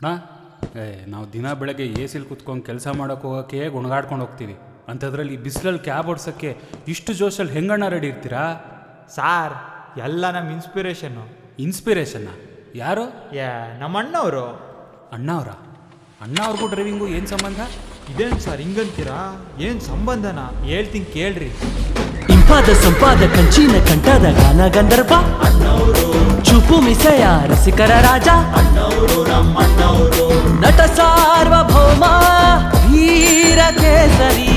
ಅಣ್ಣ ನಾವು ದಿನ ಬೆಳಗ್ಗೆ ಎ ಸಿಲಿ ಕುತ್ಕೊಂಡು ಕೆಲಸ ಮಾಡೋಕೆ ಹೋಗೋಕ್ಕೆ ಗುಣಗಾಡ್ಕೊಂಡು ಹೋಗ್ತೀವಿ ಅಂಥದ್ರಲ್ಲಿ ಬಿಸಿಲಲ್ಲಿ ಕ್ಯಾಬ್ ಓಡ್ಸೋಕ್ಕೆ ಇಷ್ಟು ಜೋಶಲ್ಲಿ ಹೆಂಗಣ್ಣ ರೆಡಿ ಇರ್ತೀರಾ? ಸಾರ್ ಎಲ್ಲ ನಮ್ಮ ಇನ್ಸ್ಪಿರೇಷನ್ನು. ಇನ್ಸ್ಪಿರೇಷನ್ನ? ಯಾರು? ನಮ್ಮ ಅಣ್ಣವರು. ಅಣ್ಣವ್ರ? ಅಣ್ಣ ಅವ್ರಿಗೂ ಡ್ರೈವಿಂಗು ಏನು ಸಂಬಂಧ? ಇದೇನು ಸರ್ ಹಿಂಗಂತೀರಾ? ಏನು ಸಂಬಂಧನ ಹೇಳ್ತೀನಿ ಕೇಳ್ರಿ. ಇಂಪಾದ ಸಂಪಾದ ಕಂಚಿನ ಕಂಠದ ಗಾನ ಗಂಧರ್ವ ಚೂಪು ಮಿಸೆಯ ರಸಿಕರ ರಾಜ ನಟ ಸಾರ್ವಭೌಮ ವೀರ ಕೇಸರಿ